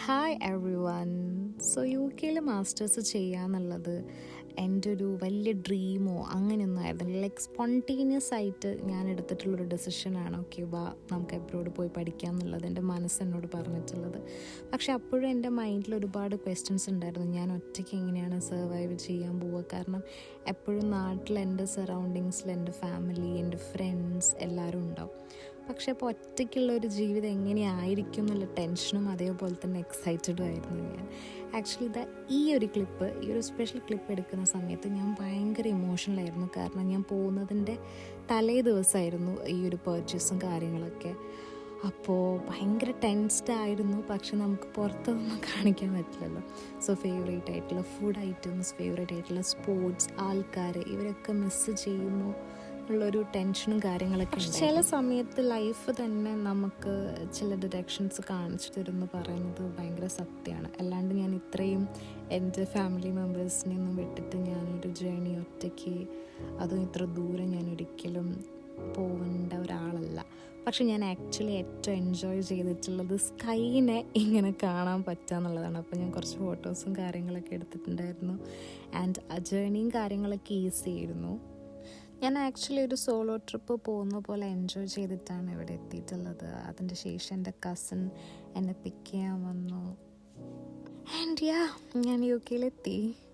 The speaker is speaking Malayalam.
Hi every one. So you കെയിൽ മാസ്റ്റേഴ്സ് ചെയ്യാന്നുള്ളത് എൻ്റെ ഒരു വലിയ ഡ്രീമോ അങ്ങനെയൊന്നും ആയിരുന്നില്ല. ലൈക്ക് സ്പോണ്ടേനിയസ് ആയിട്ട് ഞാൻ എടുത്തിട്ടുള്ളൊരു ഡെസിഷനാണ്. ഓക്കെ വാ നമുക്ക് എബ്രോഡ് പോയി പഠിക്കാം എന്നുള്ളത് എൻ്റെ മനസ്സെന്നോട് പറഞ്ഞിട്ടുള്ളത്. പക്ഷെ അപ്പോഴും എൻ്റെ മൈൻഡിൽ ഒരുപാട് ക്വസ്റ്റ്യൻസ് ഉണ്ടായിരുന്നു. ഞാൻ ഒറ്റയ്ക്ക് എങ്ങനെയാണ് സർവൈവ് ചെയ്യാൻ പോവുക? കാരണം എപ്പോഴും നാട്ടിൽ എൻ്റെ സറൗണ്ടിങ്സിൽ എൻ്റെ ഫാമിലി, എൻ്റെ ഫ്രണ്ട്സ് എല്ലാവരും ഉണ്ടാവും. പക്ഷെ അപ്പോൾ ഒറ്റയ്ക്കുള്ളൊരു ജീവിതം എങ്ങനെയായിരിക്കും എന്നുള്ള ടെൻഷനും അതേപോലെ തന്നെ എക്സൈറ്റഡും ആയിരുന്നു ഞാൻ. ആക്ച്വലി ഈ ഒരു സ്പെഷ്യൽ ക്ലിപ്പ് എടുക്കുന്ന സമയത്ത് ഞാൻ ഭയങ്കര ഇമോഷണലായിരുന്നു. കാരണം ഞാൻ പോകുന്നതിൻ്റെ തലേ ദിവസമായിരുന്നു ഈ ഒരു പർച്ചേസും കാര്യങ്ങളൊക്കെ. അപ്പോൾ ഭയങ്കര ടെൻസ്ഡ് ആയിരുന്നു. പക്ഷെ നമുക്ക് പുറത്തൊന്നും കാണിക്കാൻ പറ്റില്ലല്ലോ. സോ ഫേവറേറ്റ് ആയിട്ടുള്ള ഫുഡ് ഐറ്റംസ്, ഫേവറേറ്റ് ആയിട്ടുള്ള സ്പോർട്സ്, ആൾക്കാർ, ഇവരൊക്കെ മിസ്സ് ചെയ്യുമോ ഉള്ളൊരു ടെൻഷനും കാര്യങ്ങളൊക്കെ. ചില സമയത്ത് ലൈഫ് തന്നെ നമുക്ക് ചില ഡിറക്ഷൻസ് കാണിച്ചു തരുമെന്ന് പറയുന്നത് ഭയങ്കര സത്യമാണ്. അല്ലാണ്ട് ഞാൻ ഇത്രയും എൻ്റെ ഫാമിലി മെമ്പേഴ്സിനെ ഒന്നും വിട്ടിട്ട് ഞാനൊരു ജേണി ഒറ്റയ്ക്ക് അതും ഇത്ര ദൂരം ഞാൻ ഒരിക്കലും പോകേണ്ട ഒരാളല്ല. പക്ഷെ ഞാൻ ആക്ച്വലി ഏറ്റവും എൻജോയ് ചെയ്തിട്ടുള്ളത് സ്കൈനെ ഇങ്ങനെ കാണാൻ പറ്റുക എന്നുള്ളതാണ്. അപ്പോൾ ഞാൻ കുറച്ച് ഫോട്ടോസും കാര്യങ്ങളൊക്കെ എടുത്തിട്ടുണ്ടായിരുന്നു. ആൻഡ് ആ ജേണിയും കാര്യങ്ങളൊക്കെ ഈസി ആയിരുന്നു. ഞാൻ ആക്ച്വലി ഒരു സോളോ ട്രിപ്പ് പോകുന്ന പോലെ എൻജോയ് ചെയ്തിട്ടാണ് ഇവിടെ എത്തിയിട്ടുള്ളത്. അതിൻ്റെ ശേഷം എൻ്റെ കസിൻ എന്നെ പിക്ക് ചെയ്യാൻ വന്നു. ആൻഡ് ഞാൻ യു കെയിലെത്തി.